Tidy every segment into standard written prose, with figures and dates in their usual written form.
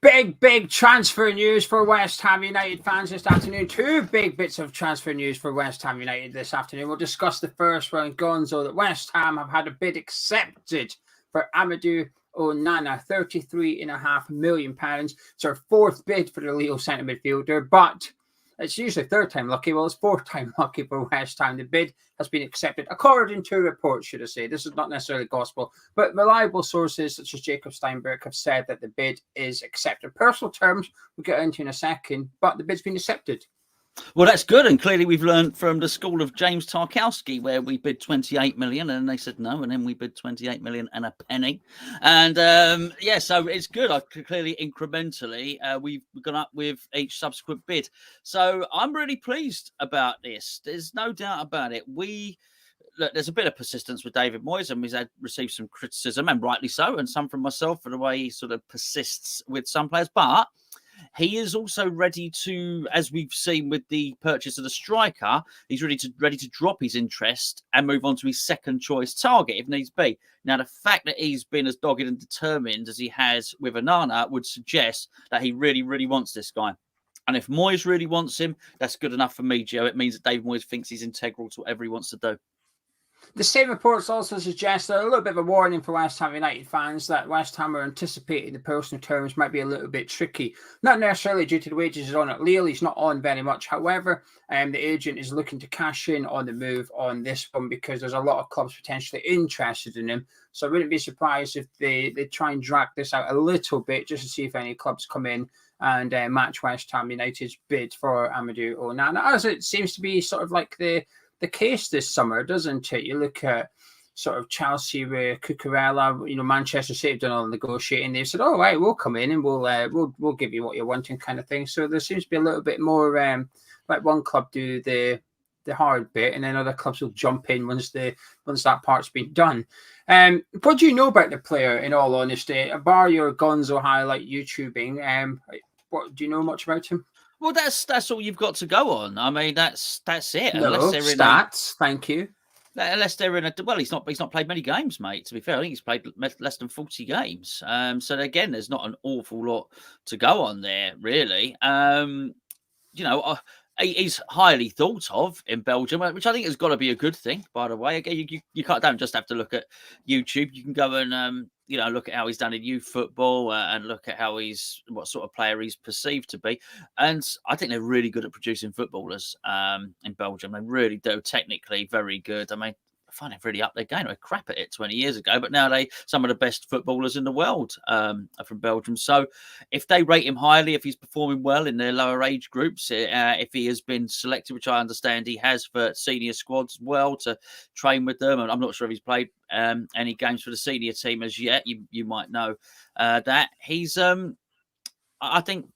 Big transfer news for West Ham United fans this afternoon. Two big bits of transfer news for West Ham United this afternoon. We'll discuss the first one, Gonzo, that West Ham have had a bid accepted for Amadou Onana, £33.5 million. It's our fourth bid for the Lille centre midfielder, but it's usually third time lucky. Well, it's fourth time lucky for West Ham. The bid has been accepted, according to reports, should I say. This is not necessarily gospel, but reliable sources such as Jacob Steinberg have said that the bid is accepted. Personal terms we'll get into in a second, but the bid's been accepted. Well, that's good. And clearly we've learned from the school of James Tarkowski, where we bid 28 million and they said no. And then we bid 28 million and a penny. And so it's good. Clearly incrementally, we've gone up with each subsequent bid. So I'm really pleased about this. There's no doubt about it. Look, there's a bit of persistence with David Moyes, and we've received some criticism, and rightly so, and some from myself for the way he sort of persists with some players. But he is also ready to, as we've seen with the purchase of the striker, he's ready to drop his interest and move on to his second choice target if needs be. Now, the fact that he's been as dogged and determined as he has with Onana would suggest that he really, really wants this guy. And if Moyes really wants him, that's good enough for me, Gio. It means that David Moyes thinks he's integral to whatever he wants to do. The same reports also suggest a little bit of a warning for West Ham United fans that West Ham are anticipating the personal terms might be a little bit tricky. Not necessarily due to the wages he's on at Lille. He's not on very much. However, the agent is looking to cash in on the move on this one because there's a lot of clubs potentially interested in him. So I wouldn't be surprised if they try and drag this out a little bit just to see if any clubs come in and match West Ham United's bid for Amadou Onana, as it seems to be sort of like the case this summer, doesn't it? You look at sort of Chelsea with Cucurella, Manchester City have done all the negotiating. They've said, "Oh, right, we'll come in and we'll give you what you're wanting," kind of thing. So there seems to be a little bit more like one club do the hard bit, and then other clubs will jump in once that part's been done. What do you know about the player? In all honesty, bar your Gonzo highlight YouTubing, what do you know much about him? Well, that's all you've got to go on. I mean, that's it. No, stats. Thank you. Unless they're in he's not played many games, mate. To be fair, I think he's played less than 40 games. So again, there's not an awful lot to go on there, really. He's highly thought of in Belgium, which I think has got to be a good thing, by the way. Again, you don't just have to look at YouTube. You can go and look at how he's done in youth football and look at what sort of player he's perceived to be. And I think they're really good at producing footballers in Belgium. They really do. Technically, very good. I mean, I find it really up their game. They were crap at it 20 years ago, but now some of the best footballers in the world are from Belgium. So if they rate him highly, if he's performing well in their lower age groups, if he has been selected, which I understand he has for senior squads as well to train with them, and I'm not sure if he's played any games for the senior team as yet. You might know that he's, I think,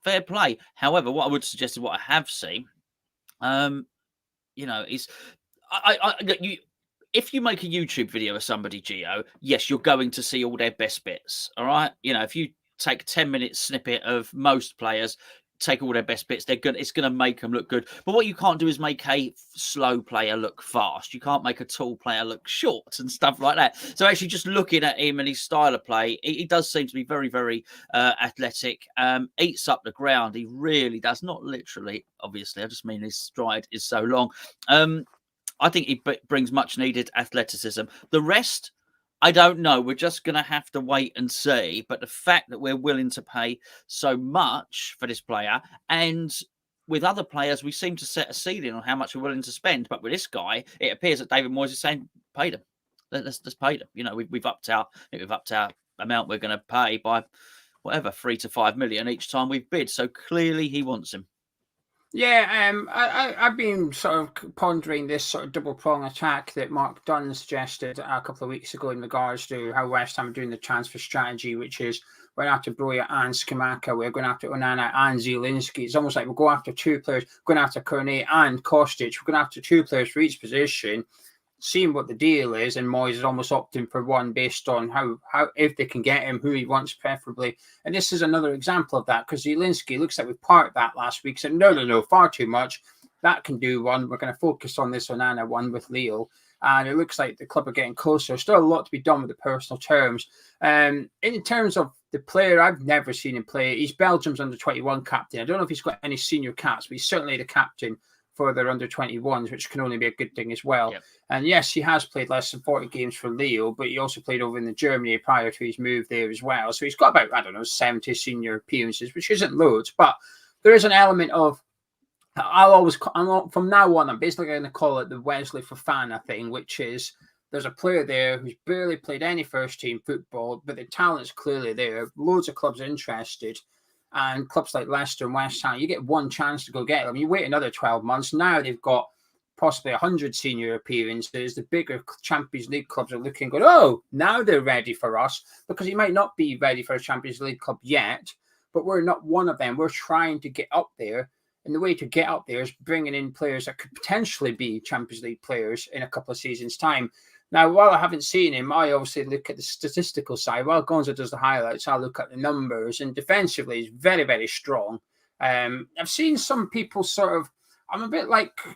fair play. However, what I would suggest is what I have seen, is if you make a YouTube video of somebody, Geo, yes, you're going to see all their best bits. All right. If you take a 10-minute snippet of most players, take all their best bits, it's going to make them look good. But what you can't do is make a slow player look fast. You can't make a tall player look short and stuff like that. So actually just looking at him and his style of play, he does seem to be very, very athletic, eats up the ground. He really does. Not literally, obviously. I just mean his stride is so long. I think he brings much needed athleticism. The rest, I don't know. We're just going to have to wait and see. But the fact that we're willing to pay so much for this player, and with other players, we seem to set a ceiling on how much we're willing to spend. But with this guy, it appears that David Moyes is saying, pay them. Let's pay them. We've upped our amount we're going to pay by whatever, 3 to 5 million each time we've bid. So clearly he wants him. Yeah, I've been sort of pondering this sort of double-prong attack that Mark Dunn suggested a couple of weeks ago in regards to how West Ham are doing the transfer strategy, which is we're going after Broja and Skamaka, we're going after Onana and Zielinski. It's almost like we'll go after two players, going after Cornet and Kostic. We're going after two players for each position, seeing what the deal is, and Moyes is almost opting for one based on how if they can get him, who he wants preferably. And this is another example of that, because Zielinski looks like we parked that last week, said no, far too much. That can do one. We're going to focus on this Onana one with Lille. And it looks like the club are getting closer. Still a lot to be done with the personal terms. In terms of the player I've never seen him play. He's Belgium's under-21 captain. I don't know if he's got any senior caps, but he's certainly the captain for their under-21s, which can only be a good thing as well. Yep. And yes, he has played less than 40 games for Lille, but he also played over in the Germany prior to his move there as well. So he's got about, I don't know, 70 senior appearances, which isn't loads, but there is an element of, from now on, I'm basically going to call it the Wesley Fofana thing, which is there's a player there who's barely played any first-team football, but the talent's clearly there. Loads of clubs are interested. And clubs like Leicester and West Ham, you get one chance to go get them. You wait another 12 months. Now they've got possibly 100 senior appearances. The bigger Champions League clubs are looking, going, oh, now they're ready for us, because he might not be ready for a Champions League club yet, but we're not one of them. We're trying to get up there. And the way to get up there is bringing in players that could potentially be Champions League players in a couple of seasons' time. Now, while I haven't seen him, I obviously look at the statistical side. While Gonzo does the highlights, I look at the numbers. And defensively, he's very, very strong. I've seen some people I'm a bit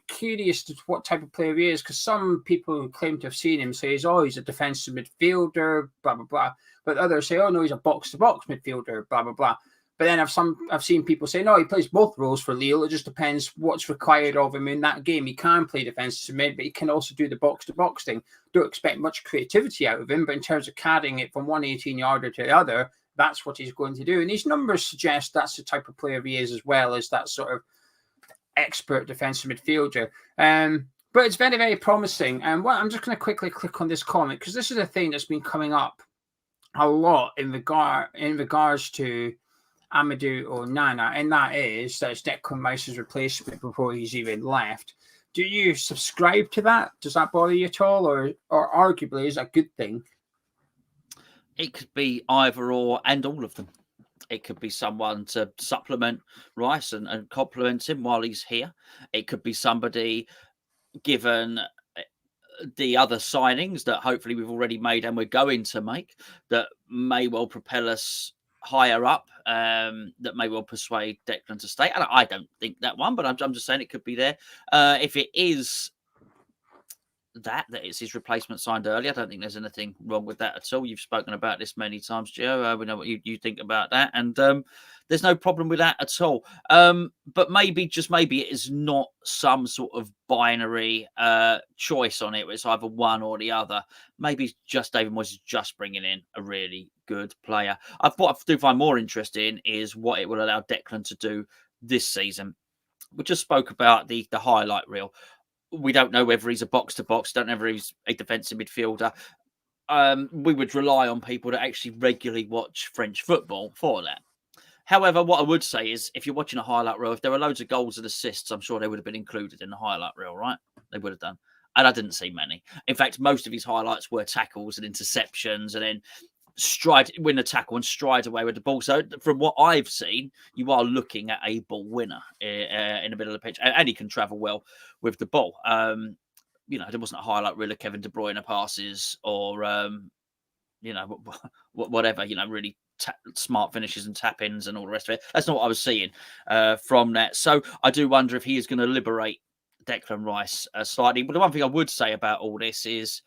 curious to what type of player he is, because some people who claim to have seen him say, he's a defensive midfielder, blah, blah, blah. But others say, oh, no, he's a box-to-box midfielder, blah, blah, blah. But then I've seen people say, no, he plays both roles for Lille. It just depends what's required of him in that game. He can play defensive mid, but he can also do the box-to-box thing. Don't expect much creativity out of him, but in terms of carrying it from one 18-yarder to the other, that's what he's going to do. And these numbers suggest that's the type of player he is, as well as that sort of expert defensive midfielder. But it's very, very promising. And I'm just going to quickly click on this comment, because this is a thing that's been coming up a lot in regards to Amadou Onana, and that is that it's Declan Rice's replacement before he's even left. Do you subscribe to that? Does that bother you at all, or arguably is that a good thing? It could be either or, and all of them. It could be someone to supplement Rice and complement him while he's here. It could be somebody, given the other signings that hopefully we've already made and we're going to make, that may well propel us higher up, that may well persuade Declan to stay. And I don't think that one, but I'm just saying it could be there. If it is that it's his replacement signed early, I don't think there's anything wrong with that at all. You've spoken about this many times, Geo. We know what you think about that, and there's no problem with that at all. But maybe, just maybe, it is not some sort of binary choice on it. It's either one or the other. Maybe just David Moyes is just bringing in a really good player. What I do find more interesting is what it will allow Declan to do this season. We just spoke about the highlight reel. We don't know whether he's a box-to-box, don't know whether he's a defensive midfielder. We would rely on people that actually regularly watch French football for that. However, what I would say is, if you're watching a highlight reel, if there were loads of goals and assists, I'm sure they would have been included in the highlight reel, right? They would have done. And I didn't see many. In fact, most of his highlights were tackles and interceptions, and then win a tackle and stride away with the ball. So from what I've seen, you are looking at a ball winner in the middle of the pitch, and he can travel well with the ball. There wasn't a highlight reel of Kevin De Bruyne passes or whatever, really smart finishes and tap-ins and all the rest of it. That's not what I was seeing from that. So I do wonder if he is going to liberate Declan Rice slightly. But the one thing I would say about all this is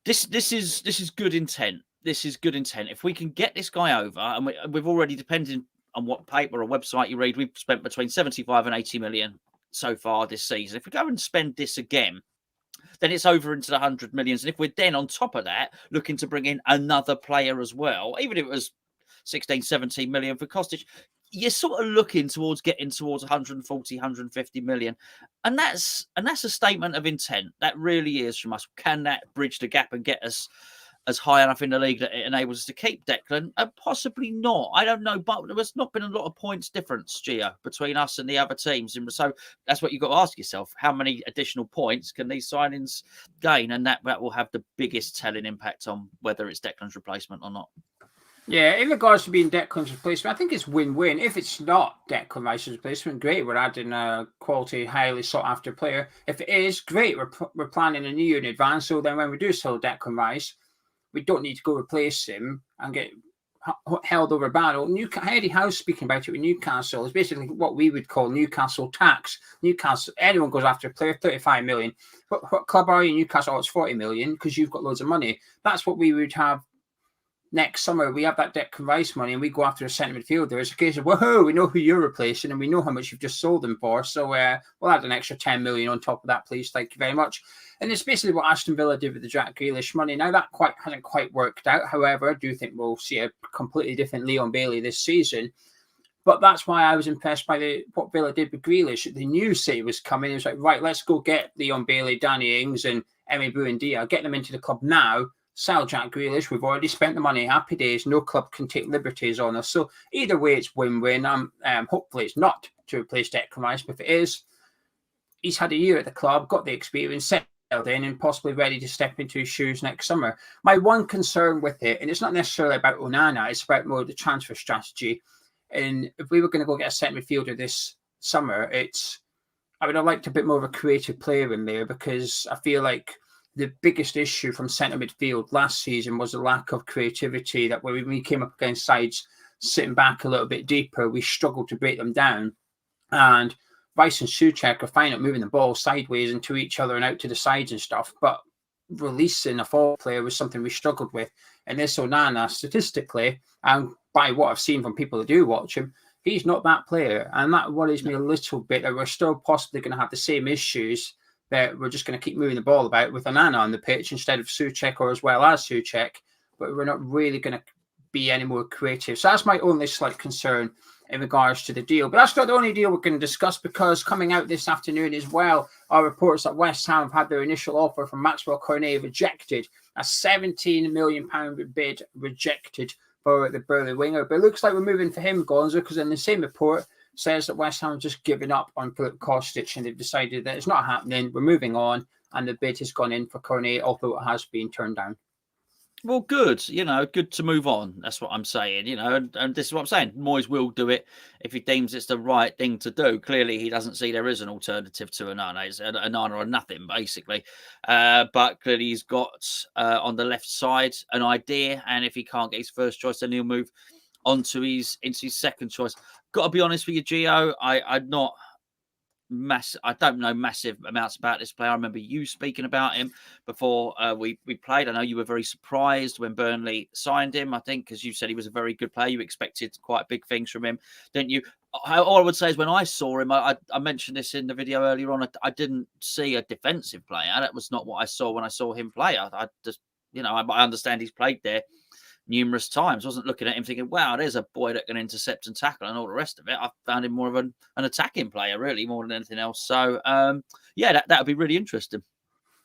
this is good intent. This is good intent. If we can get this guy over, and we've already, depending on what paper or website you read, we've spent between 75 and 80 million so far this season. If we go and spend this again, then it's over into the 100 millions. And if we're then on top of that looking to bring in another player as well, even if it was 16, 17 million for Kostic, you're sort of looking getting towards 140, 150 million. And that's a statement of intent. That really is from us. Can that bridge the gap and get us as high enough in the league that it enables us to keep Declan? Possibly not. I don't know, but there's not been a lot of points difference, Gio, between us and the other teams. And so that's what you've got to ask yourself. How many additional points can these signings gain? And that will have the biggest telling impact on whether it's Declan's replacement or not. Yeah, in regards to being Declan's replacement, I think it's win-win. If it's not Declan Rice's replacement, great. We're adding a quality, highly sought-after player. If it is, great. We're planning a new year in advance. So then when we do sell Declan Rice, we don't need to go replace him and get held over a barrel. Eddie Howe speaking about it with Newcastle is basically what we would call Newcastle tax. Newcastle, anyone goes after a player, 35 million. What club are you? Newcastle, it's 40 million because you've got loads of money. That's what we would have next summer we have that Declan Rice money and we go after a centre midfielder, it's a case of, whoa, we know who you're replacing and we know how much you've just sold them for. So we'll add an extra 10 million on top of that, please. Thank you very much. And it's basically what Aston Villa did with the Jack Grealish money. Now, that hasn't quite worked out. However, I do think we'll see a completely different Leon Bailey this season. But that's why I was impressed by what Villa did with Grealish. They knew City was coming. It was like, right, let's go get Leon Bailey, Danny Ings, and Emi Buendia. Get them into the club now. Sell Jack Grealish. We've already spent the money. Happy days. No club can take liberties on us. So either way, it's win-win. Hopefully, it's not to replace Declan Rice. But if it is, he's had a year at the club, got the experience, settled in, and possibly ready to step into his shoes next summer. My one concern with it, and it's not necessarily about Onana, it's about more the transfer strategy. And if we were going to go get a centre midfielder this summer, I would have liked a bit more of a creative player in there, because I feel like the biggest issue from centre midfield last season was the lack of creativity, that when we came up against sides sitting back a little bit deeper, we struggled to break them down. And Rice and Souček are fine at moving the ball sideways into each other and out to the sides and stuff, but releasing a forward player was something we struggled with. And this Onana, statistically, and by what I've seen from people that do watch him, he's not that player. And that worries me a little bit, that we're still possibly going to have the same issues, that we're just going to keep moving the ball about with Onana on the pitch instead of Souček, or as well as Souček, but we're not really going to be any more creative. So that's my only slight concern in regards to the deal. But that's not the only deal we're going to discuss, because coming out this afternoon as well are reports that West Ham have had their initial offer from Maxwell Cornet rejected. A £17 million bid rejected for the Burnley winger. But it looks like we're moving for him, Gonzo, because in the same report says that West Ham have just given up on Philip Kostic and they've decided that it's not happening, we're moving on, and the bid has gone in for Cornet, although it has been turned down. Well, good. Good to move on. That's what I'm saying. And this is what I'm saying. Moyes will do it if he deems it's the right thing to do. Clearly, he doesn't see there is an alternative to Onana. It's Onana or nothing, basically. But clearly, he's got on the left side an idea, and if he can't get his first choice, then he'll move into his second choice. Got to be honest with you, Geo. I don't know massive amounts about this player. I remember you speaking about him before we played. I know you were very surprised when Burnley signed him, I think, because you said he was a very good player. You expected quite big things from him, didn't you? All I would say is when I saw him, I mentioned this in the video earlier on, I didn't see a defensive player. That was not what I saw when I saw him play. I just, I understand he's played there numerous times. I wasn't looking at him thinking, wow, there's a boy that can intercept and tackle and all the rest of it. I found him more of an attacking player, really, more than anything else. So, that would be really interesting.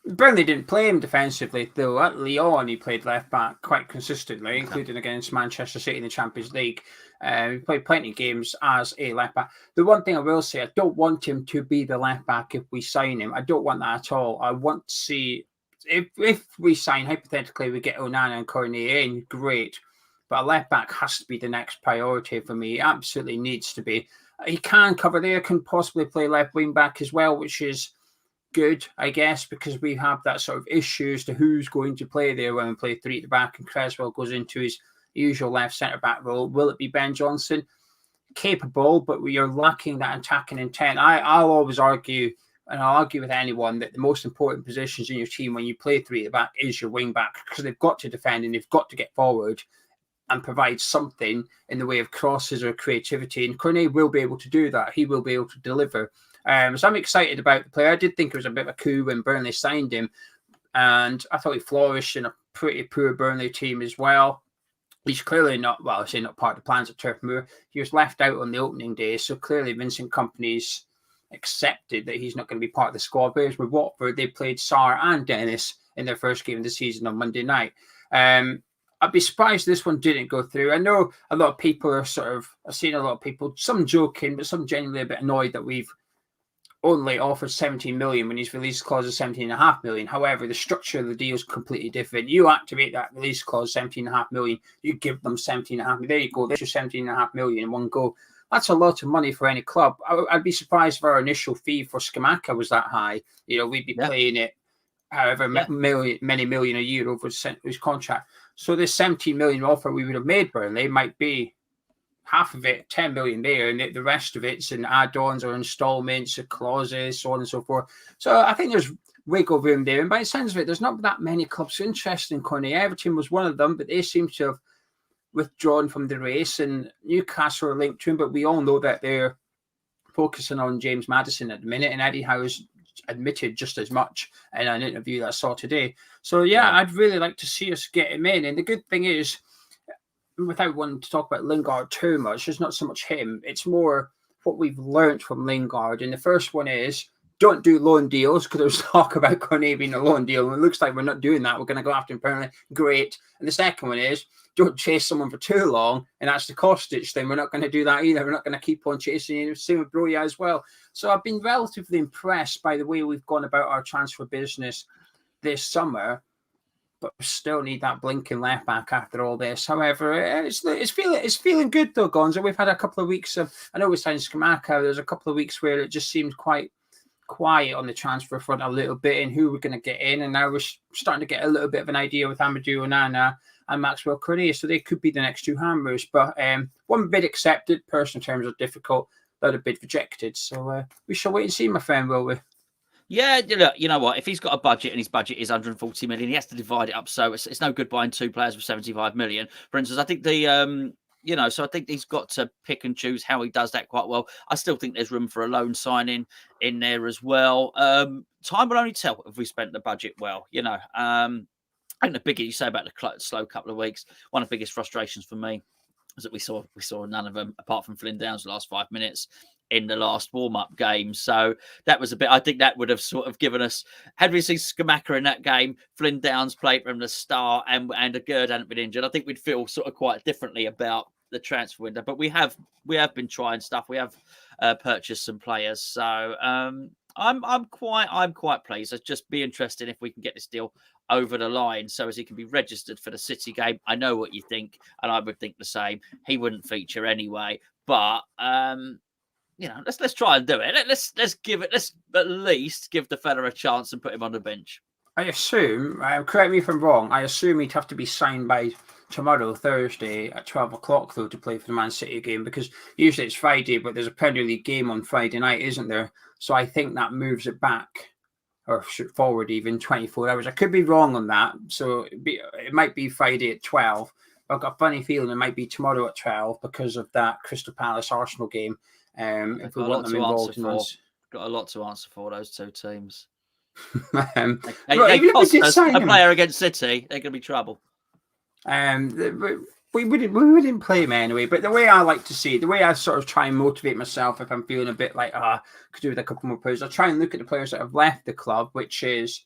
Burnley didn't play him defensively, though. At Lyon, he played left-back quite consistently, including against Manchester City in the Champions League. He played plenty of games as a left-back. The one thing I will say, I don't want him to be the left-back if we sign him. I don't want that at all. I want to see... If we sign, hypothetically, we get Onana and Cornet in, great. But a left-back has to be the next priority for me. It absolutely needs to be. He can cover there, can possibly play left wing-back as well, which is good, I guess, because we have that sort of issue as to who's going to play there when we play three at the back and Cresswell goes into his usual left centre-back role. Will it be Ben Johnson? Capable, but we are lacking that attacking intent. I'll always argue, and I'll argue with anyone, that the most important positions in your team when you play three at the back is your wing back, because they've got to defend and they've got to get forward and provide something in the way of crosses or creativity. And Cornet will be able to do that. He will be able to deliver. So I'm excited about the player. I did think it was a bit of a coup when Burnley signed him, and I thought he flourished in a pretty poor Burnley team as well. He's clearly not, well, I say not part of the plans at Turf Moor. He was left out on the opening day, so clearly Vincent Kompany's accepted that he's not going to be part of the squad. Whereas with Watford, they played Sarr and Dennis in their first game of the season on Monday night. I'd be surprised this one didn't go through. I know a lot of people are I've seen a lot of people, some joking, but some genuinely a bit annoyed that we've only offered 17 million when his release clause is 17.5 million. However, the structure of the deal is completely different. You activate that release clause, 17.5 million, you give them 17.5 million. There you go, there's your 17.5 million in one go. That's a lot of money for any club. I'd be surprised if our initial fee for Scamacca was that high. We'd be playing it however many million a year over his contract. So this 17 million offer we would have made Burnley might be half of it, 10 million there, and the rest of it's in add-ons or installments or clauses, so on and so forth. So I think there's wiggle room there. And by the sounds of it, there's not that many clubs interested in Cornet. Everton was one of them, but they seem to have withdrawn from the race, and Newcastle are linked to him, but we all know that they're focusing on James Maddison at the minute, and Eddie Howe's admitted just as much in an interview that I saw today. So yeah, I'd really like to see us get him in. And the good thing is, without wanting to talk about Lingard too much, it's not so much him, it's more what we've learned from Lingard. And the first one is, don't do loan deals, because there's talk about Cornet being a loan deal, and it looks like we're not doing that. We're going to go after him permanently. Great. And the second one is, don't chase someone for too long, and that's the Kostic thing. We're not going to do that either. We're not going to keep on chasing you. Same with Broja as well. So I've been relatively impressed by the way we've gone about our transfer business this summer, but we still need that blinking left back after all this. However, it's feeling good though, Gonzo. We've had a couple of weeks of, I know we signed Skamaka. There's a couple of weeks where it just seemed quite quiet on the transfer front a little bit, and who we're going to get in. And now we're starting to get a little bit of an idea with Amadou Onana and Maxwell Cornet, so they could be the next two hammers. But one bid accepted, personal terms are difficult. The other bid rejected. So we shall wait and see, my friend, will we? Yeah, you know what? If he's got a budget and his budget is 140 million, he has to divide it up. So it's no good buying two players for 75 million. For instance, I think so I think he's got to pick and choose how he does that quite well. I still think there's room for a loan signing in there as well. Time will only tell if we spent the budget well. I think the bigger you say about the slow couple of weeks, one of the biggest frustrations for me was that we saw none of them apart from Flynn Downs the last 5 minutes in the last warm-up game. So that was a bit, I think that would have sort of given us, had we seen Skamaka in that game, Flynn Downs played from the start, and a Gerd hadn't been injured, I think we'd feel sort of quite differently about the transfer window. But we have been trying stuff. We have purchased some players. So I'm quite pleased. I'd just be interested if we can get this deal over the line so as he can be registered for the City game. I know what you think, and I would think the same. He wouldn't feature anyway, but let's try and do it. Let's at least give the fella a chance and put him on the bench. I assume, correct me if I'm wrong, I assume he'd have to be signed by tomorrow, Thursday, at 12 o'clock, though, to play for the Man City game, because usually it's Friday, but there's a Premier League game on Friday night, isn't there? So I think that moves it back, or forward even 24 hours. I could be wrong on that. So it might be Friday at 12. I've got a funny feeling it might be tomorrow at 12 because of that Crystal Palace Arsenal game. If we want them involved in those. Got a lot to answer for, those two teams. They cost us a player against City. They're going to be trouble. We wouldn't play him anyway. But the way I like to see it, the way I sort of try and motivate myself if I'm feeling a bit like, could do with a couple more players, I try and look at the players that have left the club, which is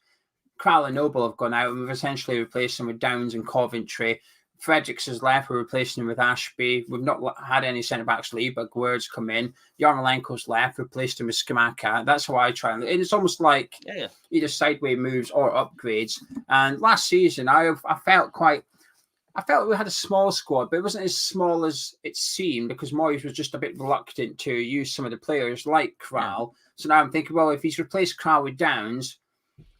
Crowell and Noble have gone out, and we've essentially replaced them with Downs and Coventry. Fredericks has left, we're replacing him with Ashby. We've not had any centre-backs leave, but Guerd's come in. Yarmolenko's left, replaced him with Skamaka. That's how I try. And it's almost like either sideways moves or upgrades. And last season, I felt we had a small squad, but it wasn't as small as it seemed because Moyes was just a bit reluctant to use some of the players like Crowell. So now I'm thinking, well, if he's replaced Crowell with Downs,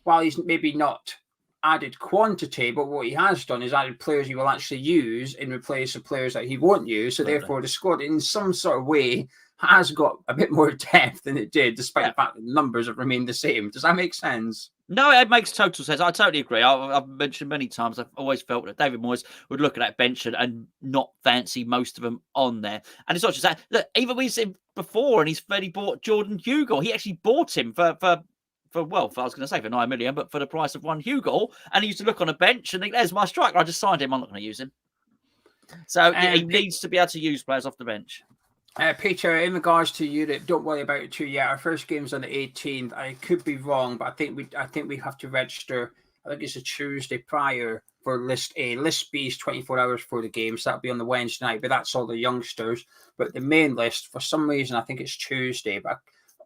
while he's maybe not added quantity, but what he has done is added players he will actually use in replace of players that he won't use. So therefore, the squad in some sort of way has got a bit more depth than it did, despite the fact that the numbers have remained the same. Does that make sense? No, it makes total sense. I totally agree. I've mentioned many times, I've always felt that David Moyes would look at that bench and not fancy most of them on there. And it's not just that. Look, even we've seen before, and he bought Jordan Hugo. He actually bought him for I was going to say for 9 million, but for the price of one Hugo. And he used to look on a bench and think, there's my striker. I just signed him. I'm not going to use him. So he needs to be able to use players off the bench. Peter, in regards to Europe, don't worry about it too yet. Our first game's on the 18th. I could be wrong, but I think we have to register. I think it's a Tuesday prior for List A. List B is 24 hours for the game, so that'll be on the Wednesday night. But that's all the youngsters. But the main list, for some reason, I think it's Tuesday. But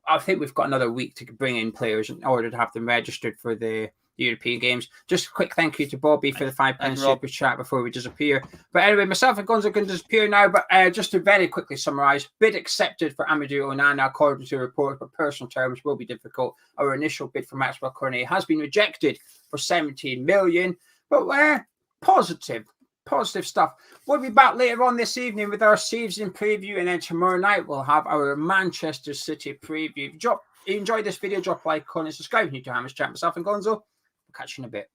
I think we've got another week to bring in players in order to have them registered for the European games. Just a quick thank you to Bobby for the £5 super chat before we disappear. But anyway, myself and Gonzo can disappear now. But just to very quickly summarise, bid accepted for Amadou Onana according to reports, but personal terms will be difficult. Our initial bid for Maxwell Cornet has been rejected for 17 million. But positive stuff. We'll be back later on this evening with our season preview, and then tomorrow night we'll have our Manchester City preview. If you enjoyed this video, drop a like, comment, subscribe if you're new to Hammers Chat. Myself and Gonzo, we'll catch you in a bit.